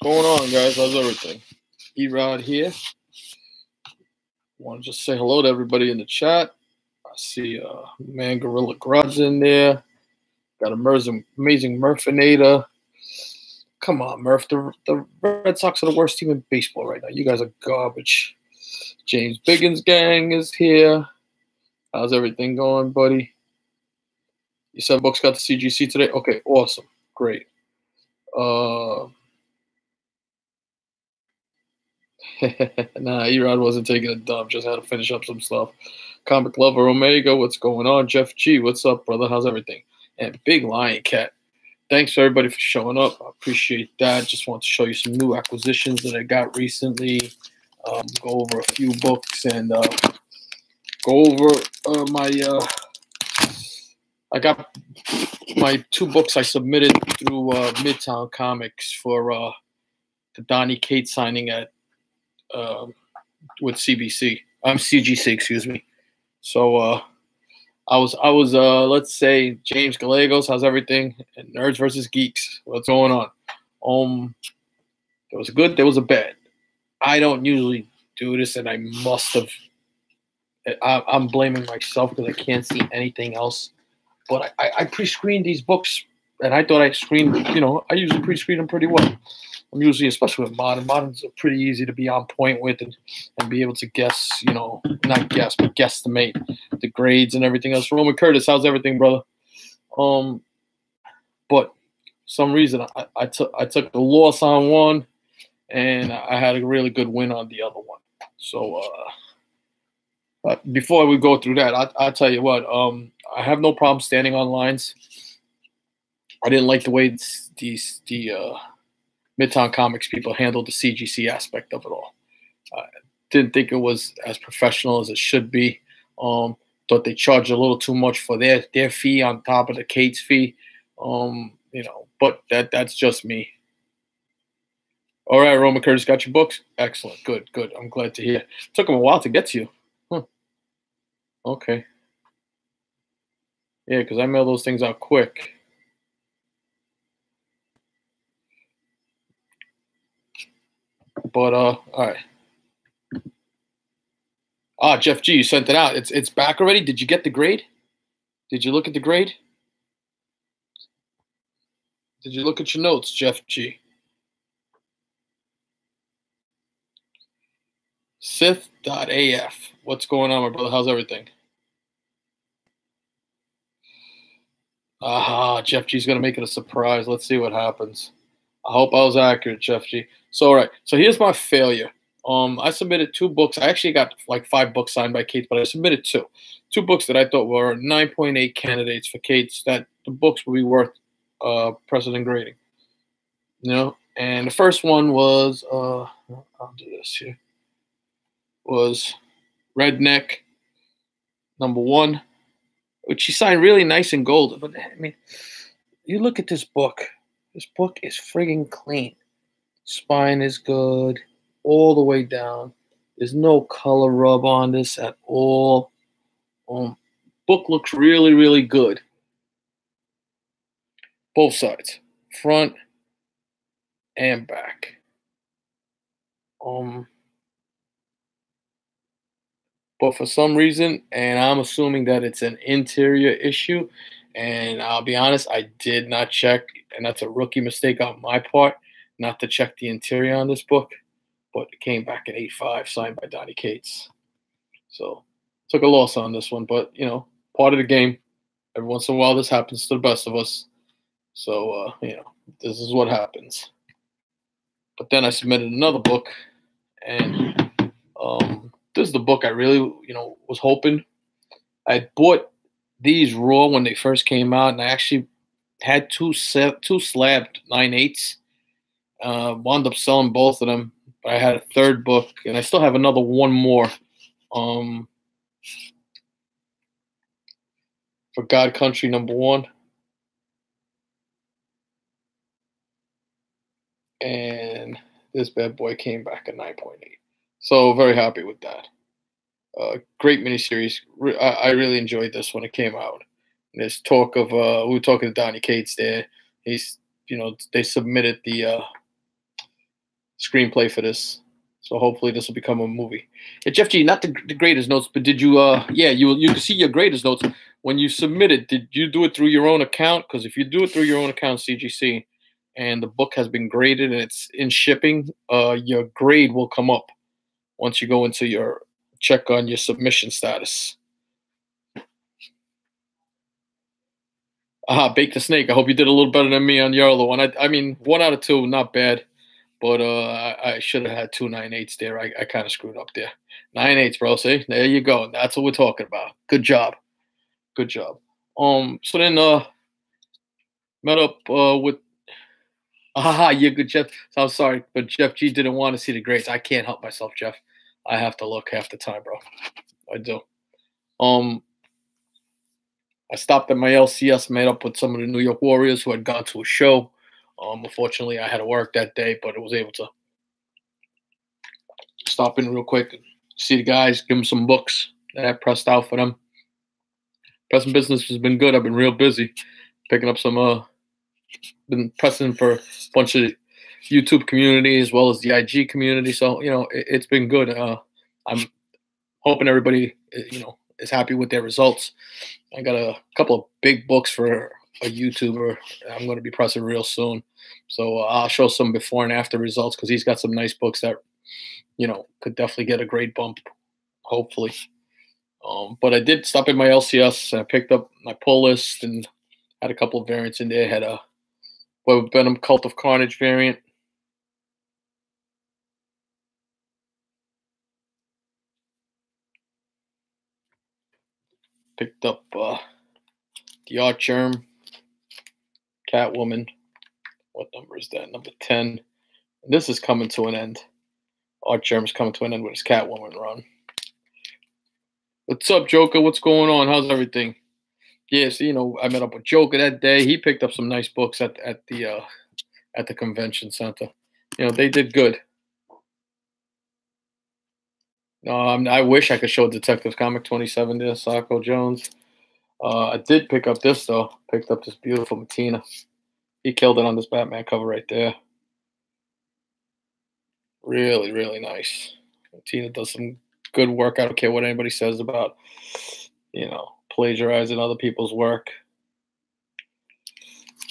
Going on, guys? How's everything? Erod here. Want to just say hello to everybody in the chat. I see man Gorilla Grodd's in there. Got amazing Murphinator. Come on, Murph. The Red Sox are the worst team in baseball right now. You guys are garbage. James Biggins gang is here. How's everything going, buddy? You said books got the CGC today? Okay, awesome. Great. Nah, Erod wasn't taking a dump. Just had to finish up some stuff. Comic Lover Omega, what's going on? Jeff G, what's up, brother? How's everything? And Big Lion Cat. Thanks for everybody for showing up. I appreciate that. Just want to show you some new acquisitions that I got recently. Go over a few books and go over I got my 2 books I submitted through Midtown Comics for the Donnie Cates signing at with CGC, excuse me. So I was let's say James Gallegos, how's everything? And Nerds versus Geeks, what's going on? There was a good, there was a bad. I don't usually do this, and I must have. I'm blaming myself because I can't see anything else. But I pre-screened these books, and I thought I screened. I usually pre-screen them pretty well. I'm usually, especially with modern. Moderns are pretty easy to be on point with and be able to guess, not guess, but guesstimate the grades and everything else. Roman Curtis, how's everything, brother? But for some reason I took the loss on one, and I had a really good win on the other one. So before we go through that, I'll tell you what. I have no problem standing on lines. I didn't like the way the Midtown Comics people handled the CGC aspect of it all. Didn't think it was as professional as it should be. Thought they charged a little too much for their fee on top of the Cates fee. But that's just me. All right, Roman Curtis, got your books? Excellent. Good. I'm glad to hear. Took them a while to get to you. Huh. Okay. Yeah, because I mail those things out quick. But all right. Jeff G, you sent it out. It's back already. Did you get the grade? Did you look at the grade? Did you look at your notes, Jeff G? Sith.af. What's going on, my brother? How's everything? Jeff G's gonna make it a surprise. Let's see what happens. I hope I was accurate, Jeff G. So, all right. So here's my failure. I submitted 2 books. I actually got like 5 books signed by Cates, but I submitted 2. 2 books that I thought were 9.8 candidates for Cates, that the books would be worth precedent grading. And the first one was I'll do this here. Was Redneck #1, which she signed really nice in gold. But I mean, you look at this book. This book is friggin' clean. Spine is good all the way down. There's no color rub on this at all. Book looks really, really good. Both sides, front and back. But for some reason, and I'm assuming that it's an interior issue, and I'll be honest, I did not check, and that's a rookie mistake on my part, not to check the interior on this book, but it came back at 8.5, signed by Donnie Cates. So took a loss on this one, but, part of the game. Every once in a while, this happens to the best of us. So, this is what happens. But then I submitted another book, and this is the book I really, was hoping. I bought these raw when they first came out, and I actually had two slabbed 9/8. Wound up selling both of them, but I had a third book, and I still have one more. For God Country #1. And this bad boy came back at 9.8. So very happy with that. Great miniseries. I really enjoyed this when it came out. And there's talk of we were talking to Donnie Cates there. He's they submitted the screenplay for this. So hopefully this will become a movie. Hey, Jeff G, not the greatest notes, but did you? Yeah, you can see your greatest notes when you submit it. Did you do it through your own account? Because if you do it through your own account, CGC, and the book has been graded and it's in shipping, your grade will come up once you go into your check on your submission status. Bake the Snake. I hope you did a little better than me on your other one. I mean, 1 out of 2, not bad. But I should have had 2 9/8s there. I kind of screwed up there. 9/8, bro. See, there you go. That's what we're talking about. Good job. Good job. So then met up with yeah, good Jeff. So I'm sorry, but Jeff G didn't want to see the grades. I can't help myself, Jeff. I have to look half the time, bro. I do. I stopped at my LCS, met up with some of the New York Warriors who had gone to a show. Unfortunately, I had to work that day, but I was able to stop in real quick and see the guys, give them some books that I pressed out for them. Pressing business has been good. I've been real busy picking up some, been pressing for a bunch of YouTube community as well as the IG community. So, it's been good. I'm hoping everybody, is happy with their results. I got a couple of big books for a YouTuber I'm going to be pressing real soon. So I'll show some before and after results because he's got some nice books that, could definitely get a grade bump, hopefully. But I did stop at my LCS. I picked up my pull list and had a couple of variants in there. Had a Venom Cult of Carnage variant. Picked up the Artgerm, Catwoman. What number is that? Number 10. And this is coming to an end. Artgerm's coming to an end with his Catwoman run. What's up, Joker? What's going on? How's everything? Yeah, so, I met up with Joker that day. He picked up some nice books at the convention center. They did good. I wish I could show Detective Comic 27 there, Sacco Jones. I did pick up this, though. Picked up this beautiful Matina. He killed it on this Batman cover right there. Really, really nice. Matina does some good work. I don't care what anybody says about, plagiarizing other people's work.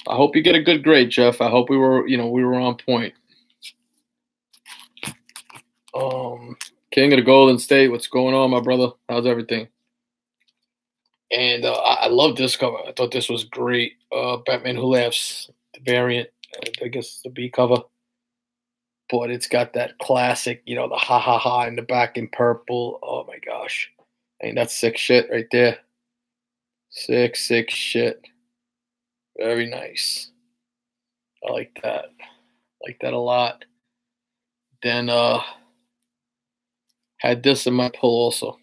I hope you get a good grade, Jeff. I hope we were on point. King of the Golden State, what's going on, my brother? How's everything? And I love this cover. I thought this was great. Batman Who Laughs, the variant. I guess the B cover. But it's got that classic, the ha ha ha in the back in purple. Oh my gosh. That's sick shit right there. Sick shit. Very nice. I like that. Like that a lot. Then had this in my pull also.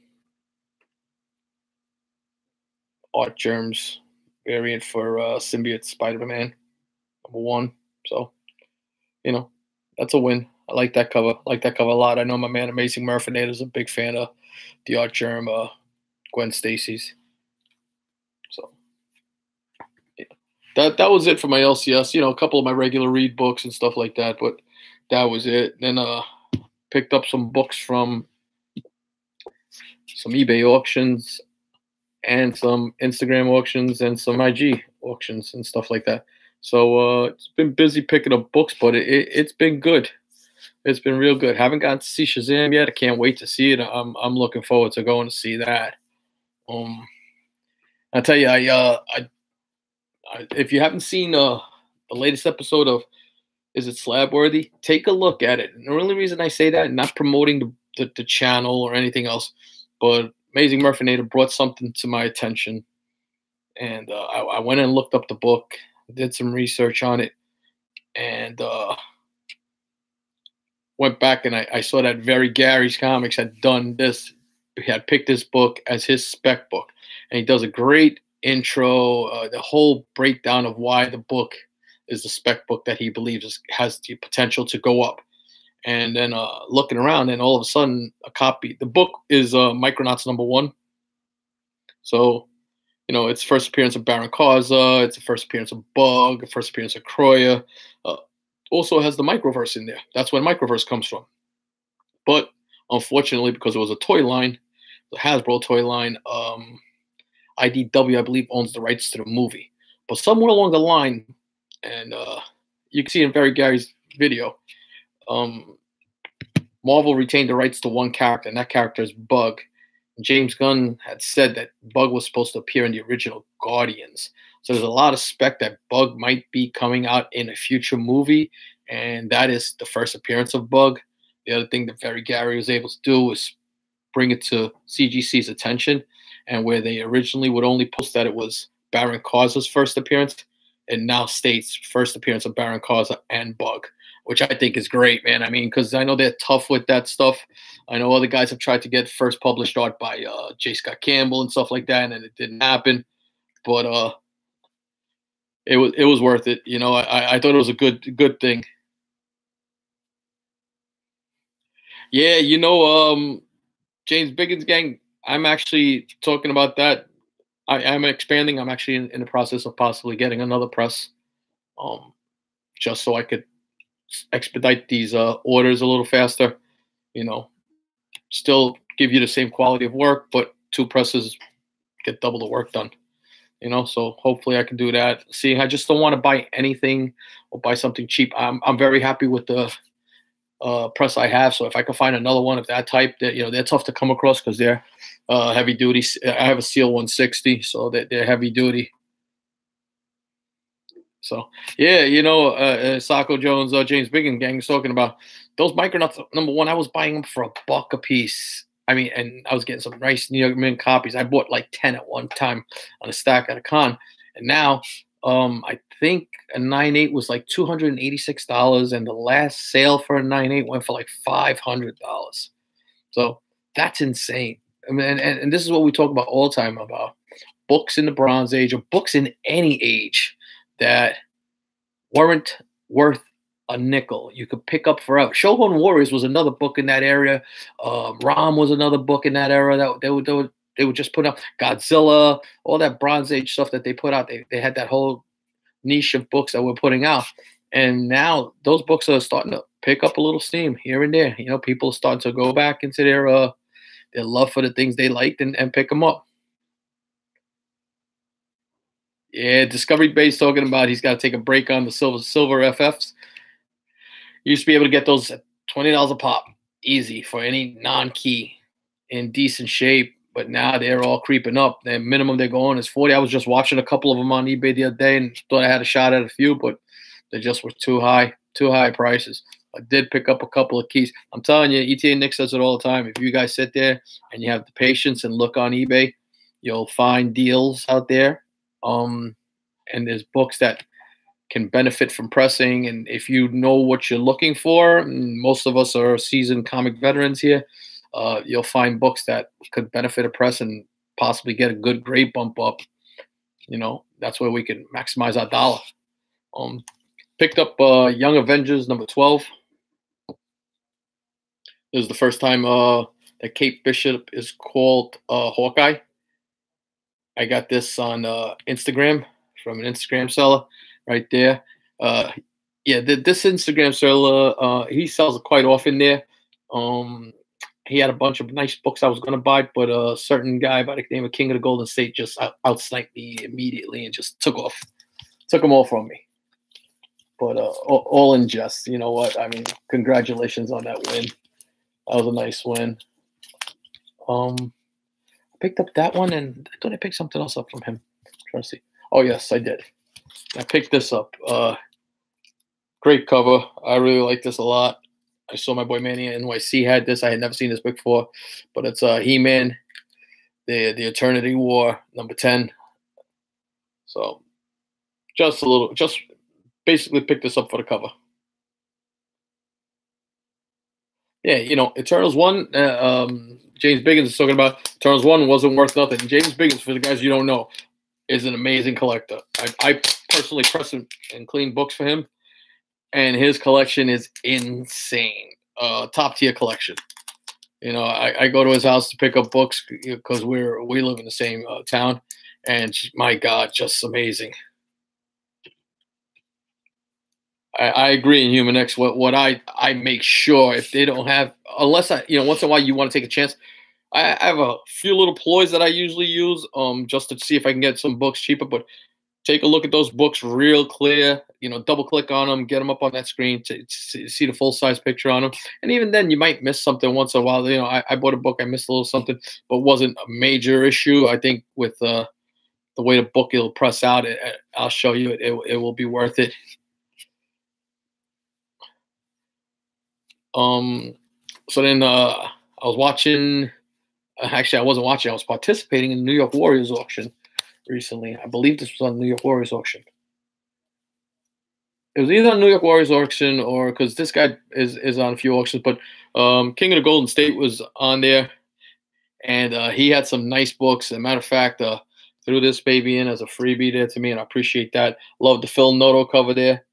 Artgerm's variant for Symbiote Spider-Man, number 1. So, that's a win. I like that cover. I like that cover a lot. I know my man Amazing Murphinator is a big fan of the Artgerm Gwen Stacy's. So, yeah. That was it for my LCS. A couple of my regular read books and stuff like that, but that was it. Then picked up some books from some eBay auctions and some Instagram auctions and some IG auctions and stuff like that. So it's been busy picking up books, but it's been good. It's been real good. Haven't gotten to see Shazam yet. I can't wait to see it. I'm looking forward to going to see that. I tell you, I if you haven't seen the latest episode of Is It Slab Worthy, take a look at it. And the only reason I say that, not promoting the channel or anything else, but Amazing Murphinator brought something to my attention, and I went and looked up the book, did some research on it, and went back and I saw that Very Gary's Comics had done this. He had picked this book as his spec book, and he does a great intro, the whole breakdown of why the book is the spec book that he believes has the potential to go up. And then looking around, and all of a sudden, a copy. The book is Micronauts number 1. So, it's first appearance of Baron Karza. It's the first appearance of Bug, first appearance of Croya. also has the microverse in there. That's where microverse comes from. But unfortunately, because it was a toy line, the Hasbro toy line, IDW, I believe, owns the rights to the movie. But somewhere along the line, and you can see in Very Gary's video, um, Marvel retained the rights to one character, and that character is Bug. James Gunn had said that Bug was supposed to appear in the original Guardians. So there's a lot of spec that Bug might be coming out in a future movie, and that is the first appearance of Bug. The other thing that Very Gary was able to do was bring it to CGC's attention, and where they originally would only post that it was Baron Karza's first appearance, it now states first appearance of Baron Karza and Bug, which I think is great, man. I mean, because I know they're tough with that stuff. I know other guys have tried to get first published art by J. Scott Campbell and stuff like that, and it didn't happen. But it was worth it. You know, I thought it was a good thing. Yeah, you know, James Biggins gang. I'm actually talking about that. I'm expanding. I'm actually in the process of possibly getting another press, just so I could expedite these orders a little faster. You know, still give you the same quality of work, but two presses get double the work done. You know, so hopefully I can do that. See, I just don't want to buy anything or buy something cheap. I'm very happy with the press I have. So if I can find another one of that type, that they're tough to come across because they're heavy duty. I have a Seal 160, so they're heavy duty. So yeah, Sacco Jones, James Biggin gang is talking about those Micronauts. Number one, I was buying them for $1 a piece. I mean, and I was getting some nice New York Mint copies. I bought like 10 at one time on a stack at a con, and now I think a 9.8 was like $286, and the last sale for a 9.8 went for like $500. So that's insane. I mean, and this is what we talk about all the time about books in the Bronze Age or books in any age that weren't worth a nickel. You could pick up forever. Shogun Warriors was another book in that area. Rom was another book in that era that they would just put up. Godzilla, all that Bronze Age stuff that they put out. They had that whole niche of books that we're putting out. And now those books are starting to pick up a little steam here and there. You know, people are starting to go back into their love for the things they liked and pick them up. Yeah, Discovery Bay's talking about he's got to take a break on the silver FFs. You used to be able to get those at $20 a pop, easy for any non-key in decent shape. But now they're all creeping up. The minimum they're going is 40. I was just watching a couple of them on eBay the other day and thought I had a shot at a few, but they just were too high prices. I did pick up a couple of keys. I'm telling you, ETA Nick says it all the time. If you guys sit there and you have the patience and look on eBay, you'll find deals out there. And there's books that can benefit from pressing. And if you know what you're looking for, most of us are seasoned comic veterans here, you'll find books that could benefit a press and possibly get a good grade bump up. You know, that's where we can maximize our dollar. Picked up Young Avengers number 12. This is the first time that Kate Bishop is called Hawkeye. I got this on Instagram from an Instagram seller right there. Yeah, this Instagram seller, he sells it quite often there. He had a bunch of nice books I was going to buy, but a certain guy by the name of King of the Golden State just outsniked me immediately and just took them all from me. But all in jest, you know what? I mean, congratulations on that win. That was a nice win. I picked up that one, and I thought I picked something else up from him. I'm trying to see. Oh, yes, I did. I picked this up. Great cover. I really like this a lot. I saw my boy Manny NYC had this. I had never seen this book before, but it's He-Man, the Eternity War, number 10. So just basically picked this up for the cover. Yeah, you know, Eternals 1, James Biggins is talking about Eternals 1 wasn't worth nothing. James Biggins, for the guys you don't know, is an amazing collector. I personally press and clean books for him, and his collection is insane. Top tier collection. You know, I go to his house to pick up books because we live in the same town, and my God, just amazing. I agree in Human X. What I make sure if they don't have, unless I, once in a while you want to take a chance. I have a few little ploys that I usually use, just to see if I can get some books cheaper. But take a look at those books real clear. Double click on them, get them up on that screen to see the full size picture on them. And even then, you might miss something once in a while. I bought a book, I missed a little something, but wasn't a major issue. I think with the way the book will press out, I'll show you it will be worth it. So then I was watching. Actually, I wasn't watching. I was participating in the New York Warriors auction recently. I believe this was on the New York Warriors auction. It was either on New York Warriors auction or because this guy is on a few auctions, but King of the Golden State was on there, and he had some nice books. As a matter of fact, threw this baby in as a freebie there to me, and I appreciate that. Love the Phil Noto cover there.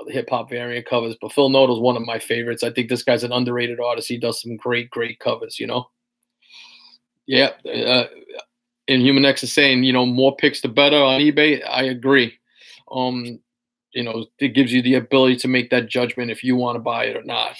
The hip hop variant covers, but Phil Noto's one of my favorites. I think this guy's an underrated artist. He does some great covers. Yeah. And Human X is saying, more picks the better on eBay. I agree. It gives you the ability to make that judgment if you want to buy it or not.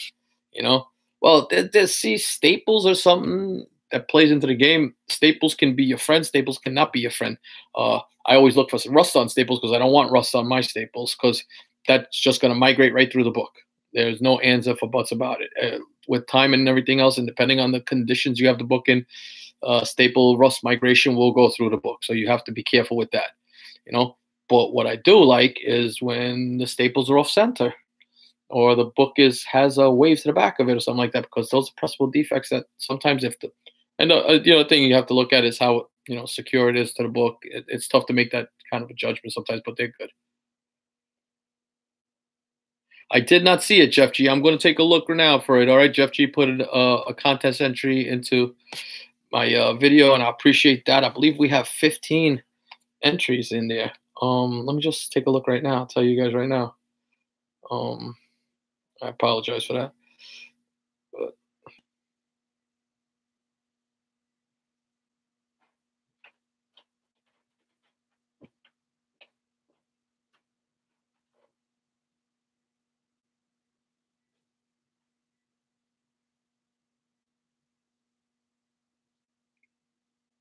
Well, there's Staples or something that plays into the game. Staples can be your friend. Staples cannot be your friend. I always look for some rust on Staples because I don't want rust on my Staples because that's just going to migrate right through the book. There's no ands, if, or buts about it. With time and everything else, and depending on the conditions you have the book in, staple rust migration will go through the book. So you have to be careful with that, But what I do like is when the staples are off center, or the book has a wave to the back of it or something like that, because those are pressable defects that sometimes if the and the other thing you have to look at is how secure it is to the book. It's tough to make that kind of a judgment sometimes, but they're good. I did not see it, Jeff G. I'm going to take a look now for it. All right, Jeff G put a contest entry into my video, and I appreciate that. I believe we have 15 entries in there. Let me just take a look right now. I'll tell you guys right now. I apologize for that. But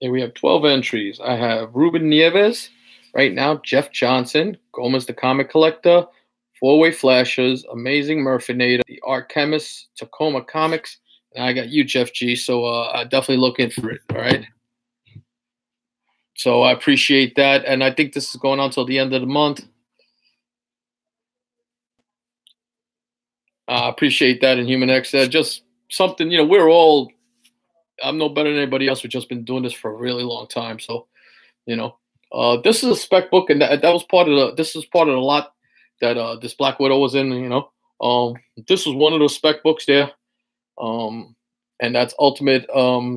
here we have 12 entries. I have Ruben Nieves right now, Jeff Johnson, Gomez the Comic Collector, Four-Way Flashes, Amazing Murphinator, The Art Chemist, Tacoma Comics, and I got you, Jeff G. So I definitely looking for it. All right. So I appreciate that, and I think this is going on till the end of the month. I appreciate that in Human X. Just something, we're all. I'm no better than anybody else. We've just been doing this for a really long time. So, this is a spec book, and that was part of the. This is part of the lot that this Black Widow was in. This was one of those spec books there, and that's Ultimate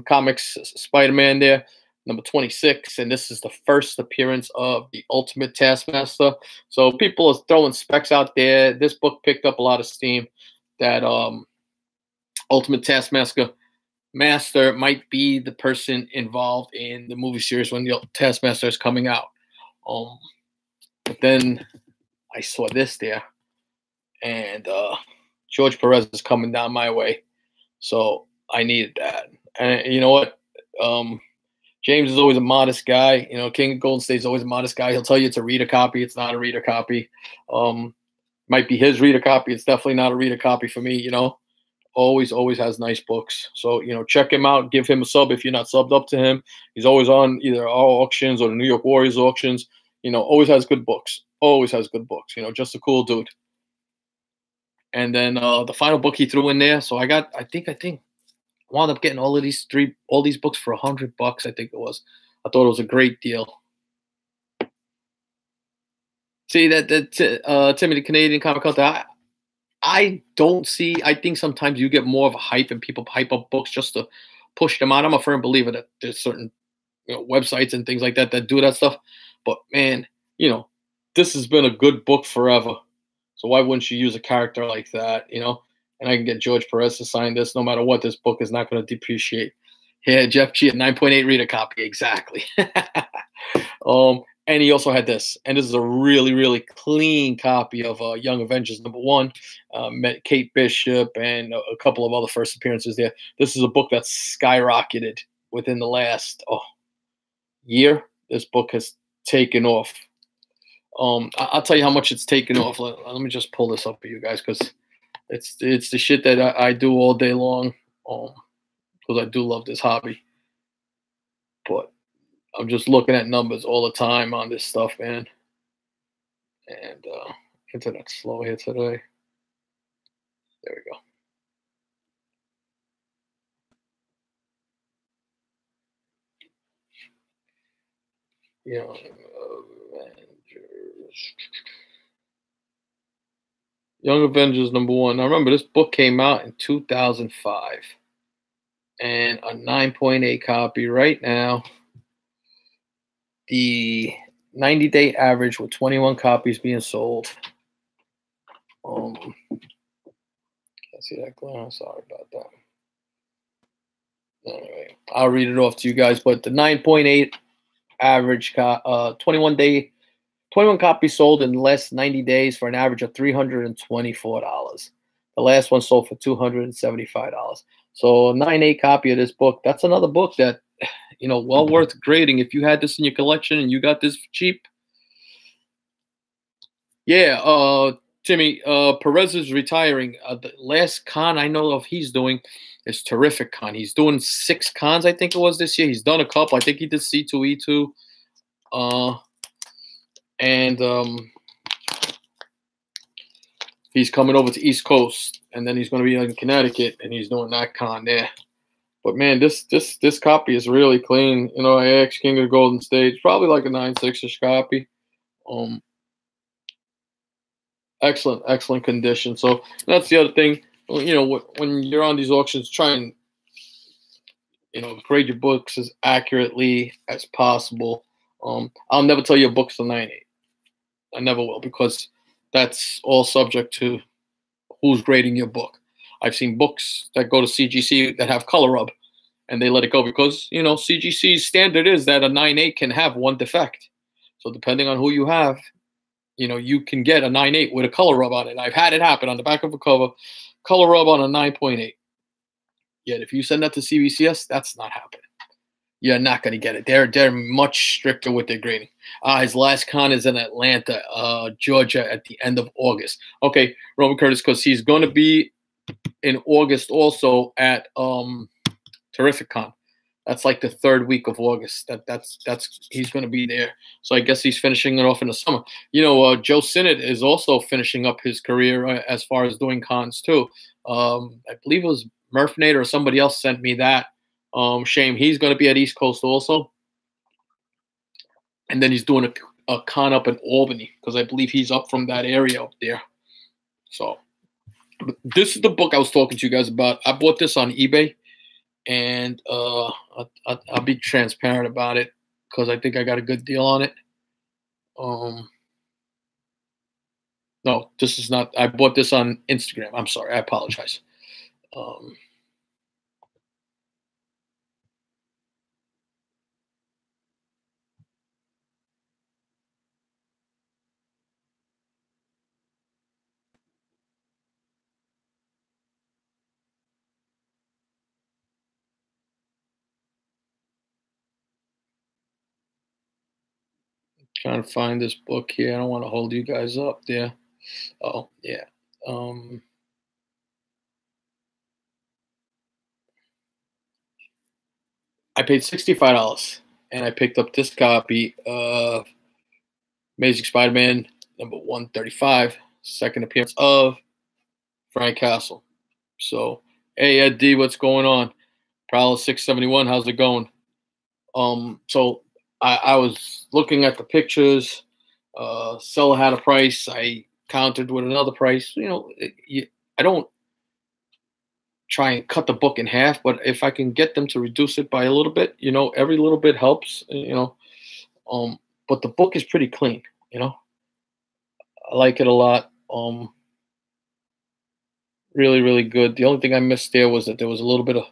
Comics Spider-Man there, number 26, and this is the first appearance of the Ultimate Taskmaster. So people are throwing specs out there. This book picked up a lot of steam. That Ultimate Taskmaster might be the person involved in the movie series when the Taskmaster is coming out. But then I saw this there, and George Perez is coming down my way, so I needed that. And you know what? James is always a modest guy. King of Golden State is always a modest guy. He'll tell you it's a reader copy. It's not a reader copy. Might be his reader copy. It's definitely not a reader copy for me. Always has nice books. So, check him out. Give him a sub if you're not subbed up to him. He's always on either our auctions or the New York Warriors auctions. Always has good books. Always has good books. Just a cool dude. And then the final book he threw in there. So I wound up getting all these books for $100. I think it was. I thought it was a great deal. See that Timmy the Canadian Comic Collector. I think sometimes you get more of a hype and people hype up books just to push them out. I'm a firm believer that there's certain websites and things like that do that stuff. But man, this has been a good book forever. So why wouldn't you use a character like that? And I can get George Perez to sign this no matter what. This book is not going to depreciate. Yeah, Jeff G at 9.8 reader copy. Exactly. And he also had this, and this is a really, really clean copy of Young Avengers #1. Met Kate Bishop and a couple of other first appearances there. This is a book that's skyrocketed within the last year. This book has taken off. I'll tell you how much it's taken off. Let me just pull this up for you guys because it's the shit that I do all day long. Because I do love this hobby, but I'm just looking at numbers all the time on this stuff, man. And internet's slow here today. There we go. Young Avengers. Young Avengers #1. Now remember, this book came out in 2005. And a 9.8 copy right now. The 90-day average with 21 copies being sold. Can't see that glare. Sorry about that. Anyway, I'll read it off to you guys. But the 9.8 average, 21 copies sold in the last 90 days for an average of $324. The last one sold for $275. So a 9.8 copy of this book. That's another book that, well worth grading. If you had this in your collection and you got this cheap. Yeah, Timmy, Perez is retiring. The last con I know of he's doing is Terrific Con. He's doing 6 cons, I think it was this year. He's done a couple. I think he did C2E2. He's coming over to East Coast, and then he's going to be in Connecticut, and he's doing that con there. But man, this copy is really clean. AX King of the Golden State, probably like a 9.6-ish copy. Excellent condition. So that's the other thing. When you're on these auctions, try and grade your books as accurately as possible. I'll never tell you a book's a 9.8. I never will, because that's all subject to who's grading your book. I've seen books that go to CGC that have color rub, and they let it go because, CGC's standard is that a 9.8 can have one defect. So depending on who you have, you can get a 9.8 with a color rub on it. I've had it happen on the back of a cover, color rub on a 9.8. Yet if you send that to CBCS, that's not happening. You're not going to get it. They're much stricter with their grading. His last con is in Atlanta, Georgia, at the end of August. Okay, Roman Curtis, because he's going to be in August also at Terrific Con. That's like the 3rd week of August. That's he's going to be there. So I guess he's finishing it off in the summer. Joe Sinnott is also finishing up his career as far as doing cons too. I believe it was Murphnate or somebody else sent me that. Shame. He's going to be at East Coast also. And then he's doing a con up in Albany because I believe he's up from that area up there. So this is the book I was talking to you guys about. I bought this on eBay. And I'll be transparent about it because I think I got a good deal on it. No, this is not. I bought this on Instagram. I'm sorry. I apologize. Trying to find this book here. I don't want to hold you guys up there. Oh, yeah. I paid $65 and I picked up this copy of Amazing Spider-Man #135, second appearance of Frank Castle. So, hey, Ed D, what's going on? Prowler 671, how's it going? So I was looking at the pictures. Seller had a price. I countered with another price. I don't try and cut the book in half, but if I can get them to reduce it by a little bit, every little bit helps. But the book is pretty clean. I like it a lot. Really, really good. The only thing I missed there was that there was a little bit of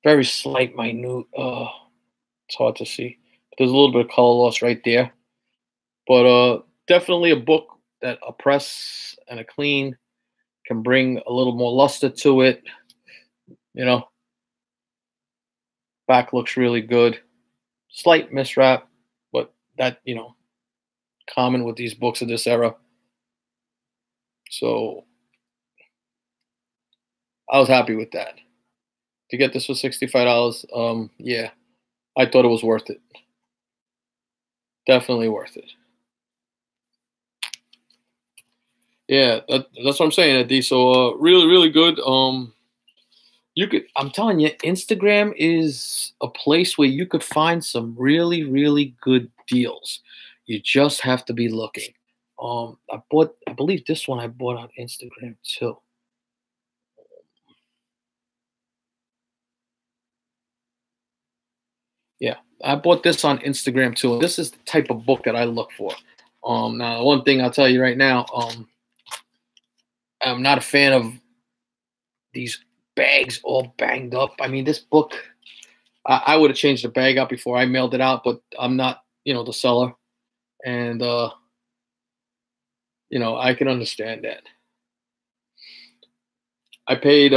very slight, minute. It's hard to see. There's a little bit of color loss right there, but definitely a book that a press and a clean can bring a little more luster to it. You know, back looks really good. Slight miswrap, but that, common with these books of this era. So I was happy with that. To get this for $65, yeah, I thought it was worth it. Definitely worth it. Yeah, that's what I'm saying, Eddie. So really, really good. I'm telling you, Instagram is a place where you could find some really, really good deals. You just have to be looking. I believe this one I bought on Instagram too. Yeah, I bought this on Instagram too. This is the type of book that I look for. Now one thing I'll tell you right now, I'm not a fan of these bags all banged up. I mean, this book, I would have changed the bag out before I mailed it out, but I'm not, the seller, and I can understand that. I paid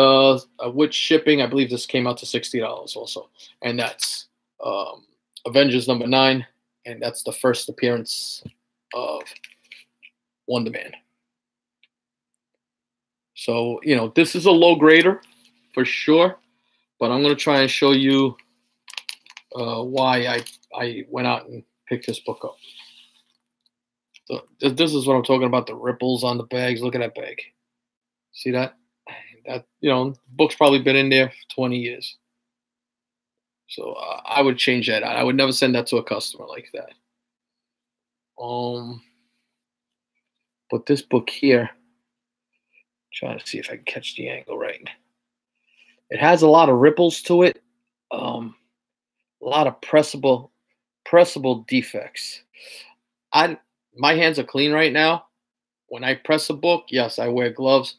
with shipping. I believe this came out to $60 also, and that's Avengers #9, and that's the first appearance of Wonder Man. So this is a low grader for sure, but I'm going to try and show you why I went out and picked this book up. So this is what I'm talking about, the ripples on the bags. Look at that bag. See that? That book's probably been in there for 20 years. So I would change that out. I would never send that to a customer like that. But this book here, trying to see if I can catch the angle right. It has a lot of ripples to it. A lot of pressable defects. My hands are clean right now. When I press a book, yes, I wear gloves,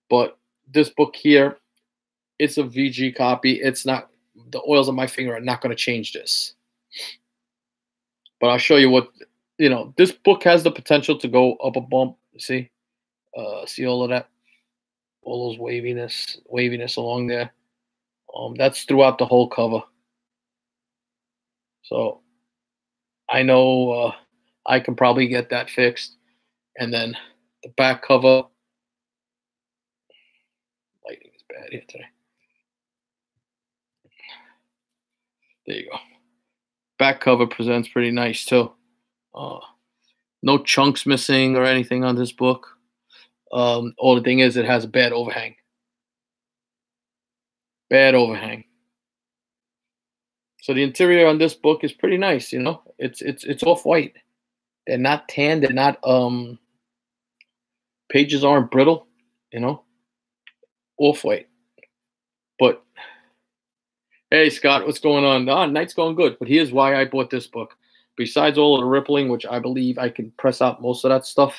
but this book here, it's a VG copy. It's not, the oils on my finger are not going to change this. But I'll show you what, this book has the potential to go up a bump. See? See all of that? All those waviness along there. That's throughout the whole cover. So I know I can probably get that fixed. And then the back cover, lighting is bad here today. There you go. Back cover presents pretty nice too. No chunks missing or anything on this book. All the thing is, it has a bad overhang. Bad overhang. So the interior on this book is pretty nice. It's off white. They're not tan. They're not pages aren't brittle. Off white. But hey, Scott, what's going on? Night's going good. But here's why I bought this book. Besides all of the rippling, which I believe I can press out most of that stuff,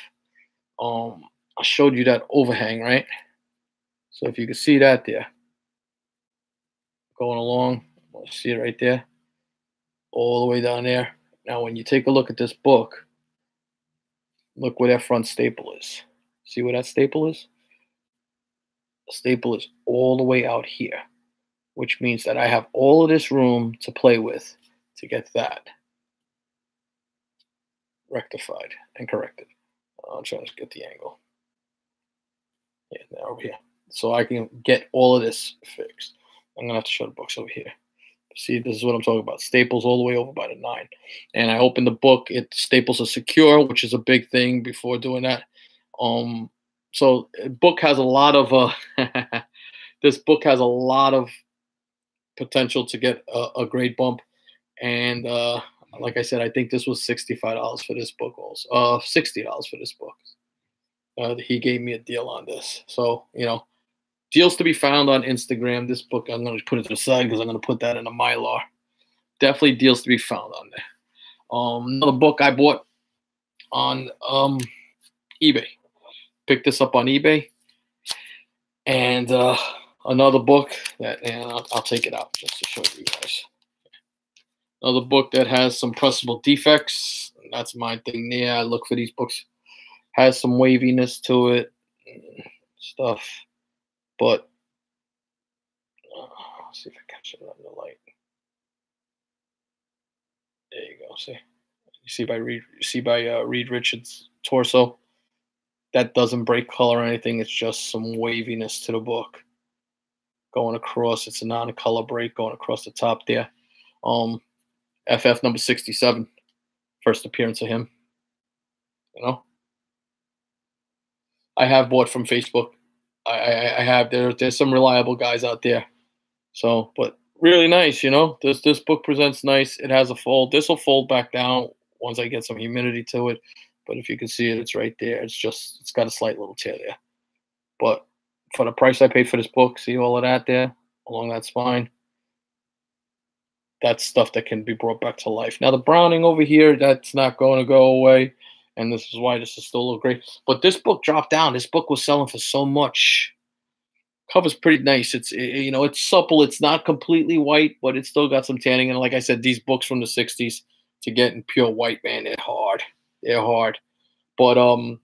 I showed you that overhang, right? So if you can see that there, going along, see it right there, all the way down there. Now, when you take a look at this book, look where that front staple is. See where that staple is? The staple is all the way out here, which means that I have all of this room to play with to get that rectified and corrected. I'll try to get the angle. Yeah, now over here. So I can get all of this fixed. I'm going to have to show the books over here. See, this is what I'm talking about. Staples all the way over by the 9. And I opened the book. Staples are secure, which is a big thing before doing that. So book has a lot of this book has a lot of potential to get a great bump. And like I said, I think this was $65 for this book also. $60 for this book. He gave me a deal on this. So, deals to be found on Instagram. This book, I'm going to put it to the side because I'm going to put that in a Mylar. Definitely deals to be found on there. Another book I bought on eBay. Picked this up on eBay. And another book that, and I'll take it out just to show you guys. Another book that has some pressable defects. That's my thing there. I look for these books. Has some waviness to it, stuff. But let's see if I catch it under the light. There you go. See, you see by Reed Richards' torso. That doesn't break color or anything. It's just some waviness to the book going across. It's a non-color break going across the top there. FF number 67, first appearance of him. You know, I have bought from Facebook. I have. There's some reliable guys out there. So, but really nice. You know, this book presents nice. It has a fold. This will fold back down once I get some humidity to it. But if you can see it, it's right there. It's got a slight little tear there. But for the price I paid for this book, see all of that there along that spine? That's stuff that can be brought back to life. Now the browning over here, that's not going to go away. And this is why this is still a little great. But this book dropped down. This book was selling for so much. Cover's pretty nice. It's supple. It's not completely white, but it's still got some tanning. And like I said, these books from the 60s to get in pure white, man, they're hard. They're hard. But I'll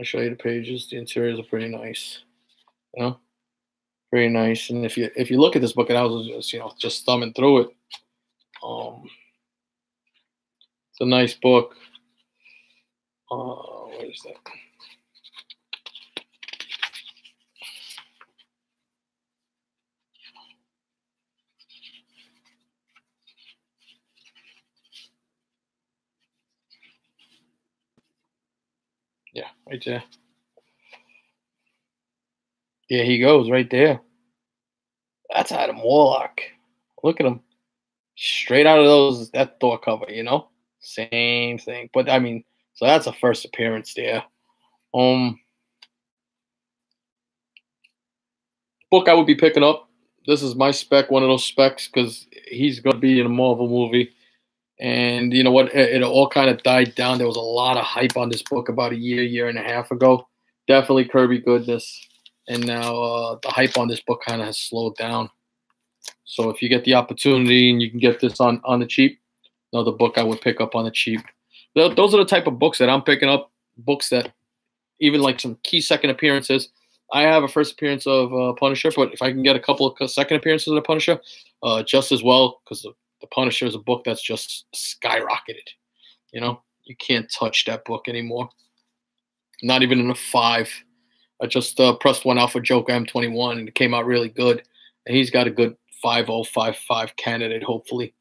show you the pages. The interiors are pretty nice. You know? Very nice. And if you look at this book, and I was just thumbing through it, it's a nice book. What is that? Yeah, right there. There he goes, right there. That's Adam Warlock. Look at him. Straight out of that Thor cover, you know? Same thing. But I mean, so that's a first appearance there. Book I would be picking up. This is my spec, one of those specs, because he's gonna be in a Marvel movie. And you know what? It all kind of died down. There was a lot of hype on this book about a year and a half ago. Definitely Kirby goodness. And now the hype on this book kind of has slowed down. So if you get the opportunity and you can get this on the cheap, another book I would pick up on the cheap. Those are the type of books that I'm picking up. Books that even like some key second appearances. I have a first appearance of Punisher, but if I can get a couple of second appearances of the Punisher, just as well, because the Punisher is a book that's just skyrocketed. You know, you can't touch that book anymore. Not even in a 5. I just pressed one out for Joker M21, and it came out really good. And he's got a good 5055 candidate, hopefully.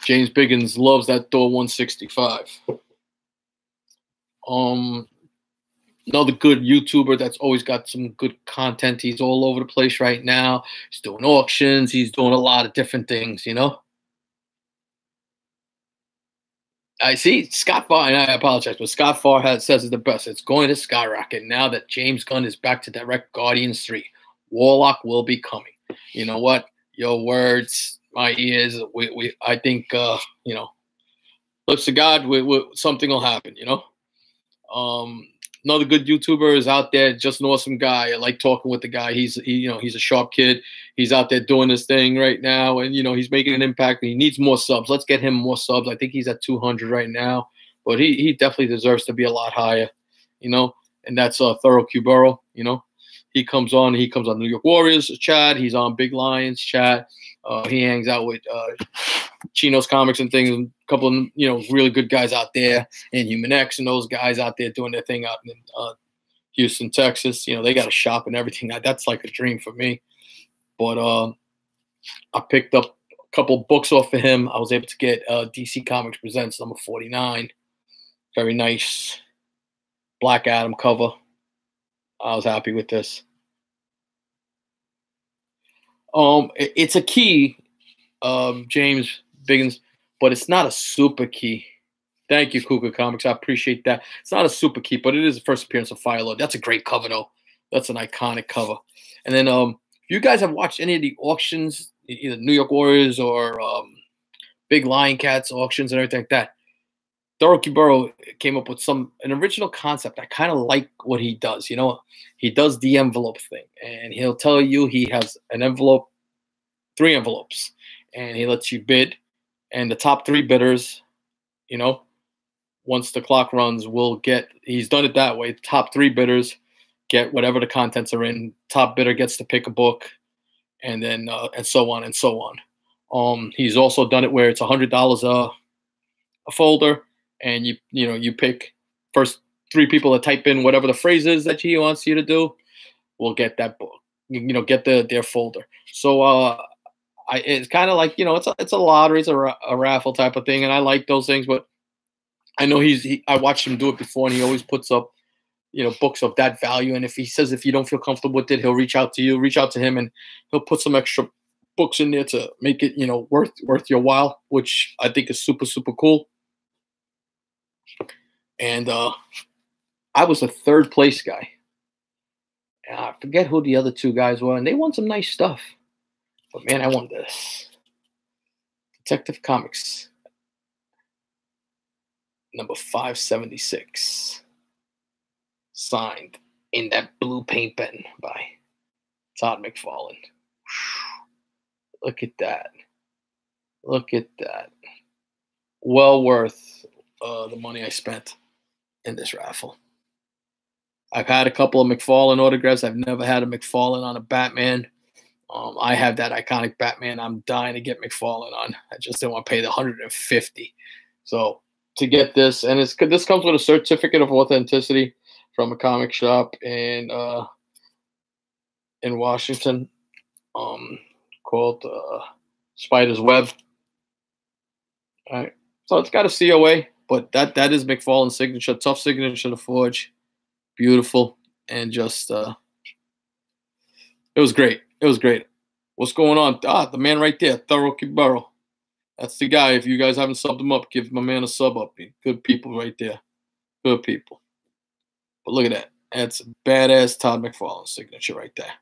James Biggins loves that Thor 165. Another good YouTuber that's always got some good content. He's all over the place right now. He's doing auctions. He's doing a lot of different things, you know. I see Scott Farr, and I apologize, but Scott Farr says it's the best. It's going to skyrocket now that James Gunn is back to direct Guardians 3. Warlock will be coming. You know what? Your words, my ears. I think lips to God. Something will happen. You know. Another good YouTuber is out there, just an awesome guy. I like talking with the guy. He's a sharp kid. He's out there doing his thing right now, and he's making an impact. And he needs more subs. Let's get him more subs. I think he's at 200 right now, but he definitely deserves to be a lot higher, And that's Thorough Cubero. He comes on New York Warriors chat. He's on Big Lions chat. He hangs out with Chino's Comics and things. And a couple of really good guys out there, and Human X and those guys out there doing their thing out in Houston, Texas. They got a shop and everything. That's like a dream for me. But I picked up a couple books off of him. I was able to get DC Comics Presents number 49. Very nice Black Adam cover. I was happy with this. It's a key, James Biggins, but it's not a super key. Thank you, Kuka Comics. I appreciate that. It's not a super key, but it is the first appearance of Firelord. That's a great cover, though. That's an iconic cover. And then if you guys have watched any of the auctions, either New York Warriors or Big Lion Cats auctions and everything like that, Burrow came up with an original concept. I kind of like what he does. He does the envelope thing, and he'll tell you he has an envelope, 3 envelopes, and he lets you bid, and the top 3 bidders, once the clock runs, will get. He's done it that way. The top 3 bidders get whatever the contents are in. Top bidder gets to pick a book, and then and so on and so on. He's also done it where it's $100 a folder, and you pick first 3 people that type in whatever the phrase is that he wants you to do, will get that book. Get their folder. So it's kind of like it's a lottery, it's a raffle type of thing, and I like those things. But I know I watched him do it before, and he always puts up books of that value. And if he says if you don't feel comfortable with it, he'll reach out to him, and he'll put some extra books in there to make it worth your while, which I think is super, super cool. And I was a 3rd place guy. I forget who the other 2 guys were, and they won some nice stuff. But man, I won this Detective Comics number 576, signed in that blue paint pen by Todd McFarlane. Look at that. Look at that. Well worth the money I spent in this raffle. I've had a couple of McFarlane autographs. I've never had a McFarlane on a Batman. I have that iconic Batman. I'm dying to get McFarlane on. I just didn't want to pay the $150. So to get this, and this comes with a certificate of authenticity from a comic shop in Washington, called Spider's Web. All right, so it's got a COA, but that is McFarlane's signature. Tough signature to forge, beautiful, and just it was great. It was great. What's going on? The man right there, Thorough Burrow. That's the guy. If you guys haven't subbed him up, give my man a sub up. Good people right there. Good people. But look at that. That's a badass Todd McFarlane signature right there.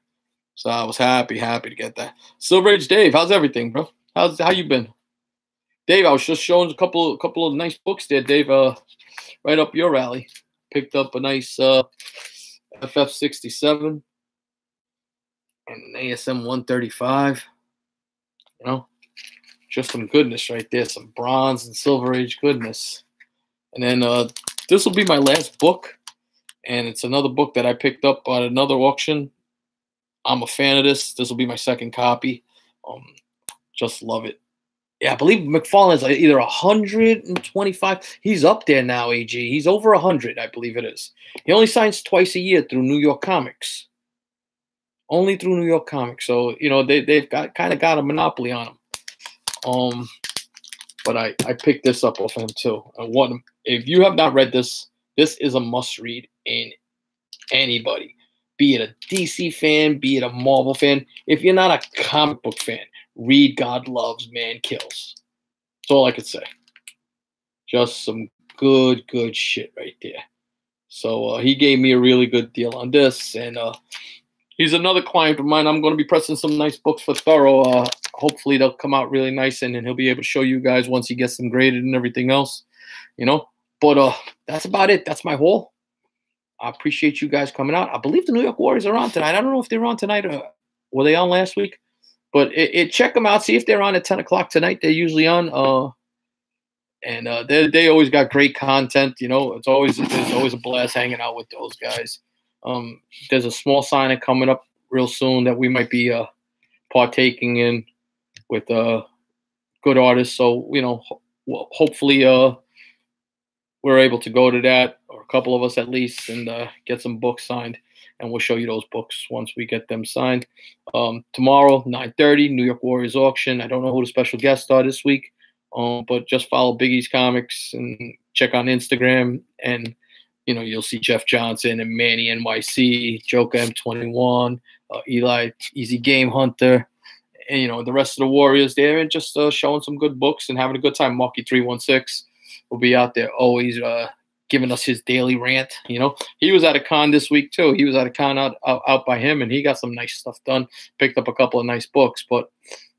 So I was happy to get that. Silver Age Dave, how's everything, bro? How you been? Dave, I was just showing a couple of nice books there, Dave. Right up your alley. Picked up a nice FF67 and an ASM 135. Just some goodness right there. Some Bronze and Silver Age goodness. And then this will be my last book. And it's another book that I picked up on another auction. I'm a fan of this. This will be my 2nd copy. Just love it. Yeah, I believe McFarlane is either 125. He's up there now, AG. He's over 100, I believe it is. He only signs twice a year through New York Comics. Only through New York Comics. So, they've kind of got a monopoly on him. But I picked this up off of him too. If you have not read this, this is a must read in anybody. Be it a DC fan, be it a Marvel fan. If you're not a comic book fan, read God Loves, Man Kills. That's all I could say. Just some good shit right there. So he gave me a really good deal on this, and he's another client of mine. I'm going to be pressing some nice books for Thorough. Hopefully they'll come out really nice, and he'll be able to show you guys once he gets them graded and everything else, But that's about it. That's my haul. I appreciate you guys coming out. I believe the New York Warriors are on tonight. I don't know if they were on tonight or were they on last week, but check them out. See if they're on at 10 o'clock tonight. They're usually on. And they always got great content. There's always a blast hanging out with those guys. There's a small signing coming up real soon that we might be partaking in with good artists. So hopefully we're able to go to that, or a couple of us at least, and get some books signed. And we'll show you those books once we get them signed. Tomorrow, 9:30, New York Warriors auction. I don't know who the special guests are this week, but just follow Big E's Comics and check on Instagram, and you'll see Jeff Johnson and Manny NYC, Joker M21, Eli Easy Game Hunter, and the rest of the Warriors there, and just showing some good books and having a good time. Marky 316 will be out there always giving us his daily rant. He was at a con this week too. He was at a con out by him, and he got some nice stuff done. Picked up a couple of nice books. But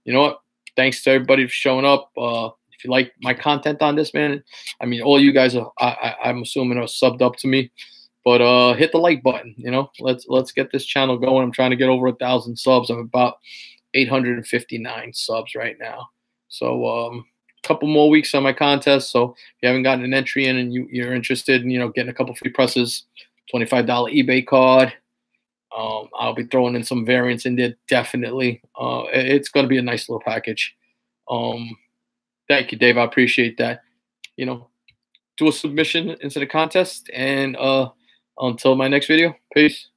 you know what? Thanks to everybody for showing up. If if you like my content on this, man, I mean, all you guys are, I'm assuming, are subbed up to me. But hit the like button. You know, let's get this channel going. I'm trying to get over 1,000 subs. I'm about 859 subs right now. So a couple more weeks on my contest. So if you haven't gotten an entry in and you're interested in, you know, getting a couple free presses, $25 eBay card. I'll be throwing in some variants in there, definitely. It's going to be a nice little package. Thank you, Dave. I appreciate that. You know, do a submission into the contest, and until my next video, peace.